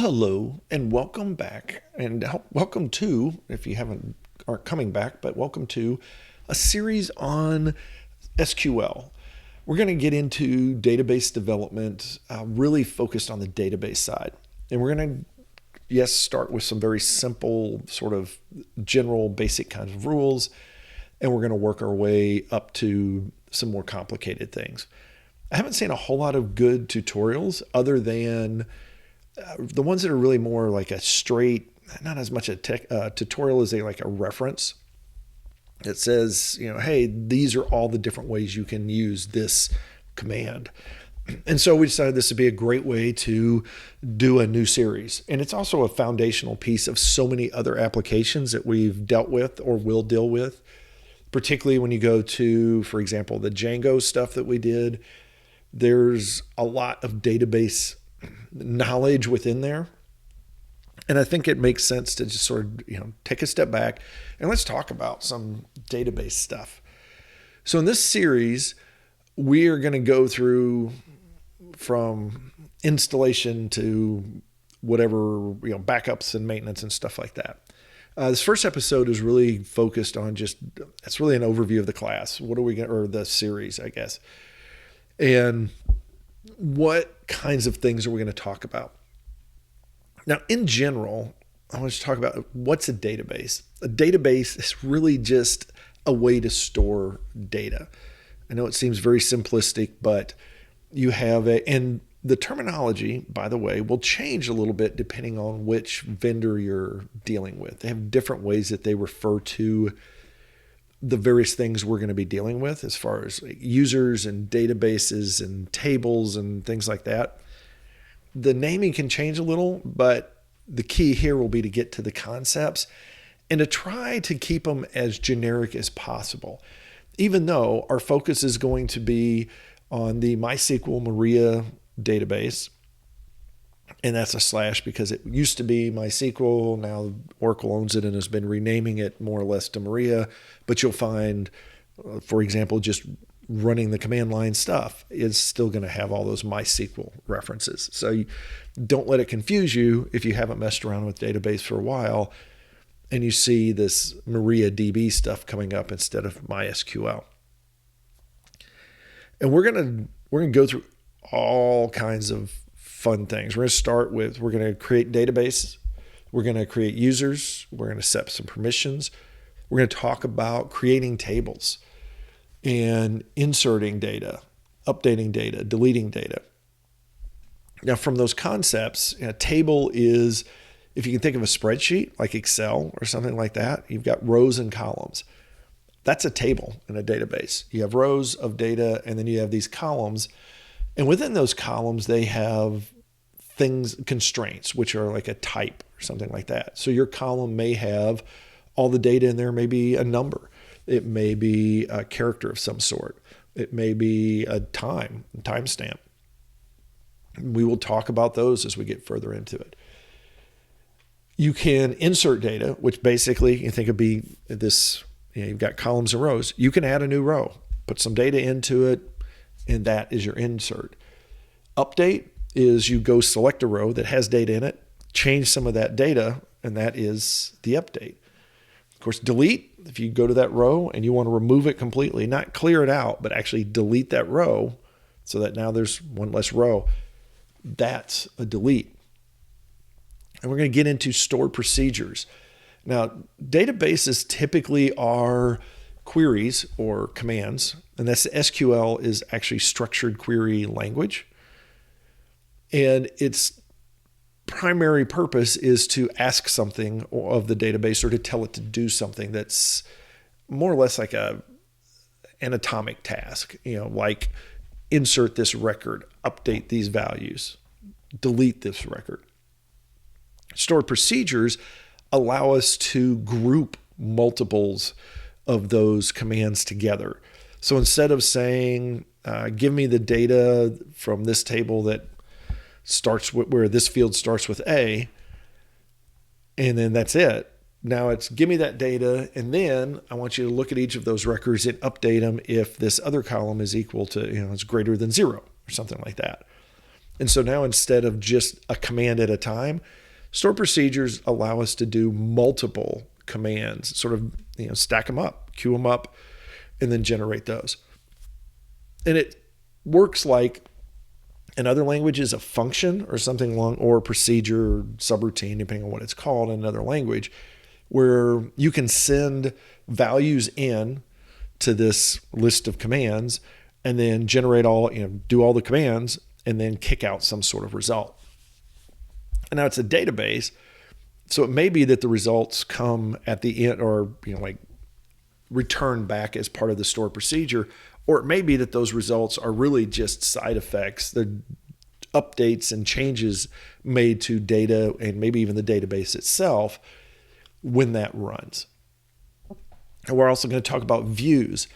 Hello, and welcome back, and welcome to, if you aren't coming back, but welcome to a series on SQL. We're going to get into database development, really focused on the database side, and we're going to, yes, start with some very simple, sort of general, basic kinds of rules, and we're going to work our way up to some more complicated things. I haven't seen a whole lot of good tutorials other than the ones that are really more like a straight, not as much a tutorial as like a reference. It says, hey, these are all the different ways you can use this command. And so we decided this would be a great way to do a new series. And it's also a foundational piece of so many other applications that we've dealt with or will deal with, particularly when you go to, for example, the Django stuff that we did. There's a lot of database knowledge within there. And I think it makes sense to just sort of, take a step back and let's talk about some database stuff. So in this series, we are going to go through from installation to whatever, backups and maintenance and stuff like that. This first episode is really focused on it's really an overview of the class. Or the series, I guess. And what kinds of things are we going to talk about? Now, in general, I want to talk about what's a database. A database is really just a way to store data. I know it seems very simplistic, but you have and the terminology, by the way, will change a little bit depending on which vendor you're dealing with. They have different ways that they refer to the various things we're going to be dealing with as far as users and databases and tables and things like that. The naming can change a little, but the key here will be to get to the concepts and to try to keep them as generic as possible, even though our focus is going to be on the MySQL Maria database. And that's a slash because it used to be MySQL. Now Oracle owns it and has been renaming it more or less to Maria. But you'll find, for example, just running the command line stuff is still going to have all those MySQL references. So don't let it confuse you if you haven't messed around with database for a while and you see this MariaDB stuff coming up instead of MySQL. And we're going to go through all kinds of fun things. We're going to create databases. We're going to create users. We're going to set some permissions. We're going to talk about creating tables and inserting data, updating data, deleting data. Now, from those concepts, a table is, if you can think of a spreadsheet like Excel or something like that, you've got rows and columns. That's a table in a database. You have rows of data, and then you have these columns. And within those columns, they have constraints, which are like a type or something like that. So your column may have all the data in there, maybe a number. It may be a character of some sort. It may be a timestamp. We will talk about those as we get further into it. You can insert data, which basically you think would be this, you've got columns and rows. You can add a new row, put some data into it, and that is your insert. Update is you go select a row that has data in it, change some of that data, and that is the update. Of course, delete, if you go to that row and you want to remove it completely, not clear it out, but actually delete that row so that now there's one less row, that's a delete. And we're going to get into stored procedures. Now, databases typically are queries or commands, and that's SQL is actually structured query language. And its primary purpose is to ask something of the database or to tell it to do something that's more or less like an atomic task, like insert this record, update these values, delete this record. Stored procedures allow us to group multiples of those commands together. So instead of saying, give me the data from this table that starts with where this field starts with A, and then that's it. Now it's give me that data, and then I want you to look at each of those records and update them if this other column is equal to, it's greater than 0 or something like that. And so now instead of just a command at a time, stored procedures allow us to do multiple commands, sort of stack them up, queue them up, and then generate those. And it works like in other languages a function or something along, or procedure or subroutine, depending on what it's called in another language, where you can send values in to this list of commands and then generate all, do all the commands and then kick out some sort of result. And now it's a database, so it may be that the results come at the end, or like return back as part of the stored procedure, or it may be that those results are really just side effects, the updates and changes made to data and maybe even the database itself when that runs. And we're also going to talk about views.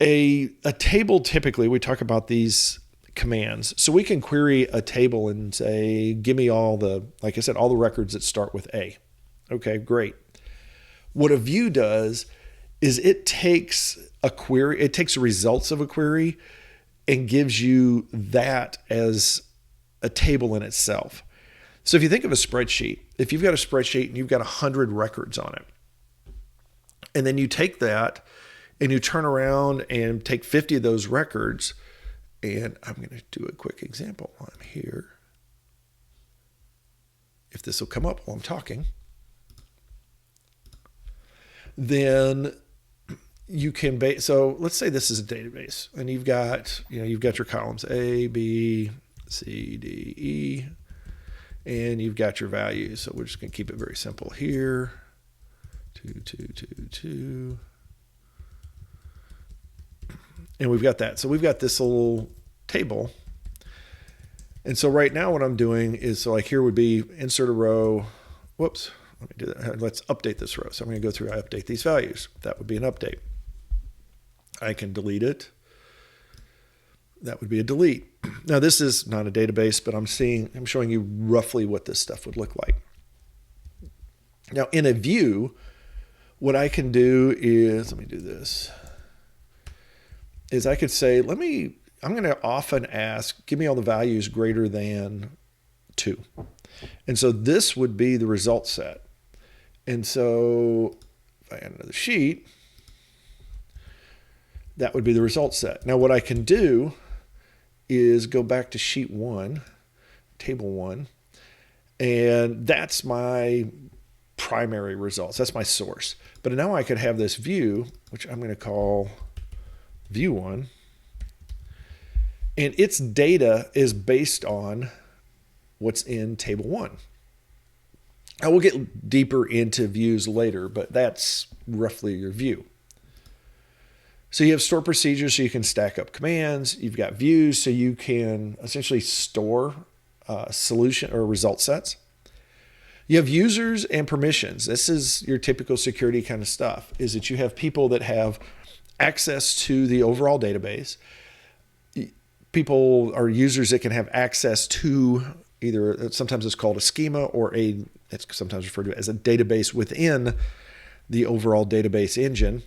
A table, typically, we talk about these commands. So we can query a table and say, give me all the, like I said, all the records that start with A. Okay, great. What a view does is it takes a query, it takes the results of a query and gives you that as a table in itself. So if you think of a spreadsheet, if you've got a spreadsheet and you've got 100 records on it, and then you take that and you turn around and take 50 of those records, and I'm going to do a quick example while I'm here, if this will come up while I'm talking, then you can so let's say this is a database and you've got your columns A, B, C, D, E, and you've got your values. So we're just going to keep it very simple here. 2, 2, 2, 2. And we've got that. So we've got this little table. And so right now what I'm doing is, so like here would be insert a row. Whoops. Let me do that. Let's update this row. So I'm going to go through, I update these values. That would be an update. I can delete it. That would be a delete. Now this is not a database, but I'm showing you roughly what this stuff would look like. Now in a view, what I can do is, let me do this, is I could say, I'm going to often ask, give me all the values greater than 2. And so this would be the result set. And so if I add another sheet, that would be the result set. Now what I can do is go back to sheet 1, table 1, and that's my primary results. That's my source. But now I could have this view, which I'm going to call view 1, and its data is based on what's in table 1. I will get deeper into views later, but that's roughly your view. So you have store procedures, so you can stack up commands. You've got views, so you can essentially store solution or result sets. You have users and permissions. This is your typical security kind of stuff, is that you have people that have access to the overall database. People are users that can have access to either, sometimes it's called a schema, or it's sometimes referred to as a database within the overall database engine.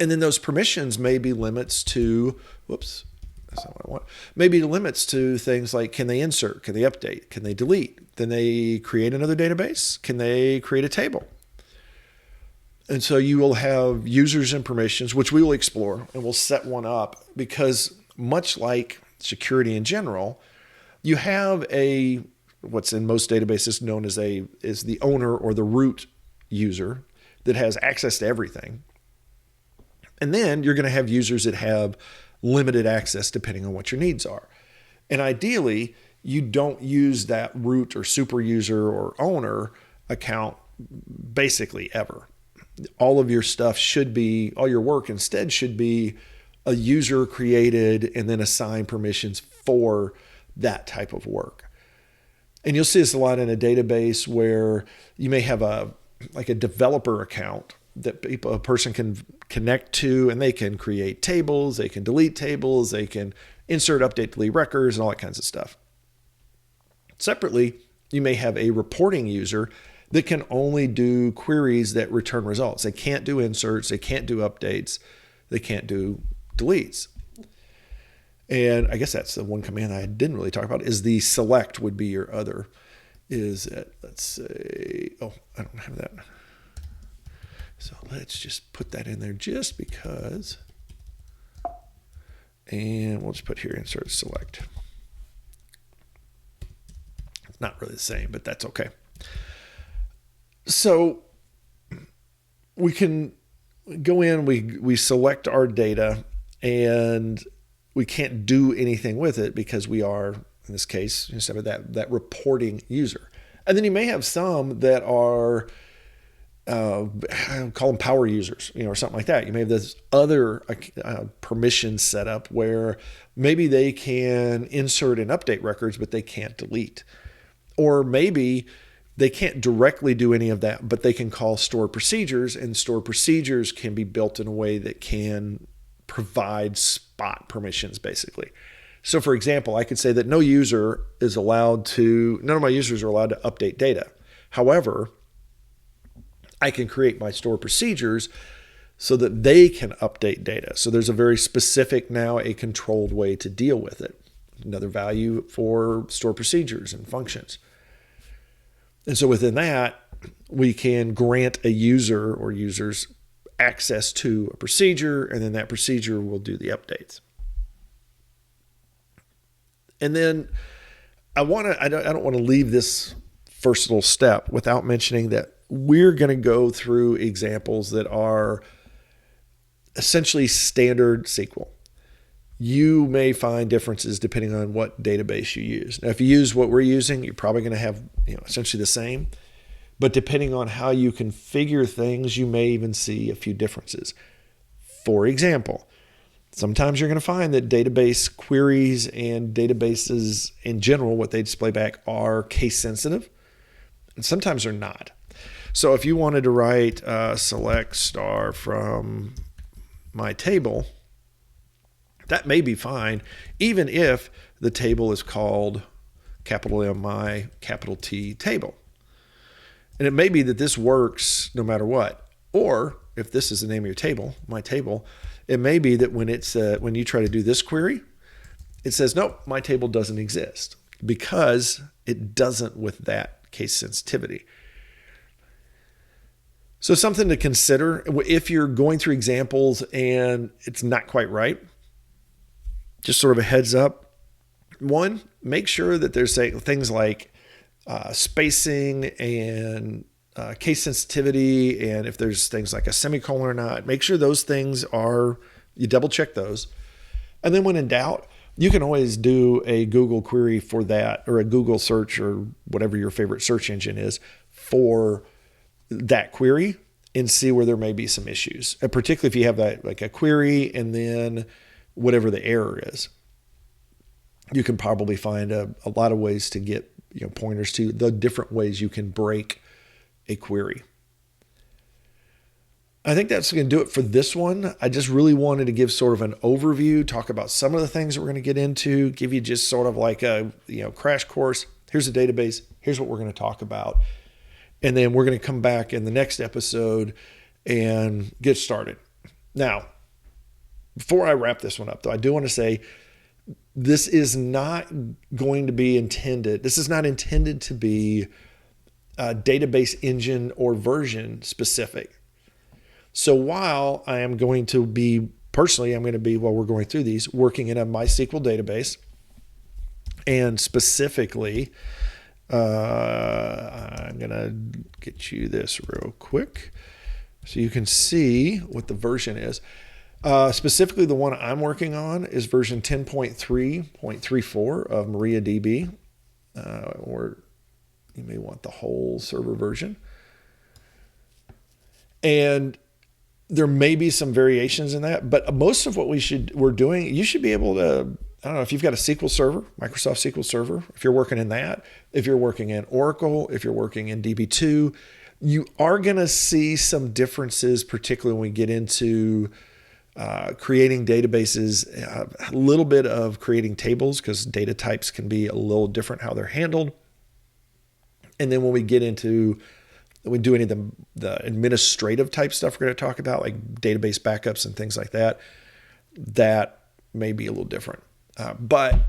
And then those permissions may be limits to, whoops, that's not what I want. Maybe limits to things like, can they insert? Can they update? Can they delete? Then they create another database? Can they create a table? And so you will have users and permissions, which we will explore, and we'll set one up, because much like security in general, you have what's in most databases known as the owner or the root user that has access to everything. And then you're going to have users that have limited access depending on what your needs are. And ideally, you don't use that root or super user or owner account basically ever. All of your stuff all your work instead should be a user created and then assign permissions for that type of work. And you'll see this a lot in a database where you may have a developer account that a person can connect to, and they can create tables, they can delete tables, they can insert, update, delete records, and all that kinds of stuff. Separately, you may have a reporting user that can only do queries that return results. They can't do inserts, they can't do updates, they can't do deletes. And I guess that's the one command I didn't really talk about is the select would be your other. Let's say, oh, I don't have that. So let's just put that in there just because. And we'll just put here insert select. It's not really the same, but that's okay. So we can go in, we select our data, and we can't do anything with it because we are, in this case, instead of that reporting user. And then you may have some that are, call them power users, or something like that. You may have this other permission set up where maybe they can insert and update records, but they can't delete. Or maybe they can't directly do any of that, but they can call store procedures, and store procedures can be built in a way that can provide spot permissions, basically. So for example, I could say that none of my users are allowed to update data. However, I can create my store procedures so that they can update data. So there's a very specific, now a controlled way to deal with it. Another value for store procedures and functions. And so within that, we can grant a user or users access to a procedure, and then that procedure will do the updates. And then I don't want to leave this first little step without mentioning that we're going to go through examples that are essentially standard SQL. You may find differences depending on what database you use. Now, if you use what we're using, you're probably going to have essentially the same. But depending on how you configure things, you may even see a few differences. For example, sometimes you're going to find that database queries and databases in general, what they display back are case sensitive, and sometimes they're not. So if you wanted to write select star from my table, that may be fine, even if the table is called capital M-I, capital T table. And it may be that this works no matter what. Or if this is the name of your table, my table, it may be that when you try to do this query, it says, nope, my table doesn't exist because it doesn't with that case sensitivity. So something to consider if you're going through examples and it's not quite right, just sort of a heads up. One, make sure that there's things like spacing and case sensitivity, and if there's things like a semicolon or not, make sure those things you double check those. And then when in doubt, you can always do a Google query for that, or a Google search, or whatever your favorite search engine is for that query, and see where there may be some issues. And particularly if you have that like a query and then whatever the error is, you can probably find a lot of ways to get pointers to the different ways you can break a query. I think that's going to do it for this one. I just really wanted to give sort of an overview, talk about some of the things that we're going to get into, give you just sort of like a crash course. Here's a database. Here's what we're going to talk about. And then we're going to come back in the next episode and get started. Now, before I wrap this one up, though, I do want to say this is not intended to be a database engine or version specific. So while I'm going to be, while we're going through these, working in a MySQL database, and specifically, I'm going to get you this real quick so you can see what the version is. Specifically, the one I'm working on is version 10.3.34 of MariaDB, or you may want the whole server version. And there may be some variations in that, but most of what we're doing, you should be able to, I don't know, if you've got a SQL server, Microsoft SQL Server, if you're working in that, if you're working in Oracle, if you're working in DB2, you are going to see some differences, particularly when we get into creating databases, a little bit of creating tables, because data types can be a little different how they're handled. And then when we get into, we do any of the administrative type stuff we're going to talk about, like database backups and things like that, that may be a little different. But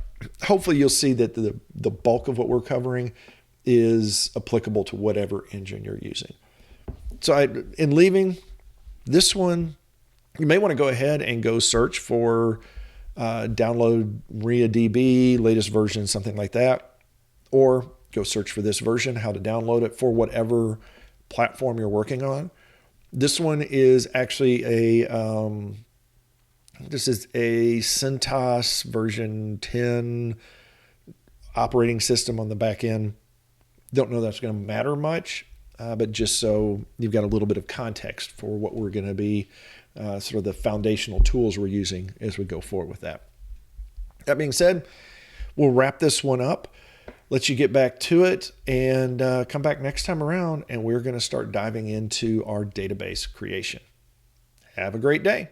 hopefully you'll see that the bulk of what we're covering is applicable to whatever engine you're using. So in leaving this one, you may want to go ahead and go search for download MariaDB, latest version, something like that. Or go search for this version, how to download it for whatever platform you're working on. This one is actually this is a CentOS version 10 operating system on the back end. Don't know that's going to matter much, but just so you've got a little bit of context for what we're going to be, sort of the foundational tools we're using as we go forward with that. That being said, we'll wrap this one up, let you get back to it, and come back next time around, and we're going to start diving into our database creation. Have a great day.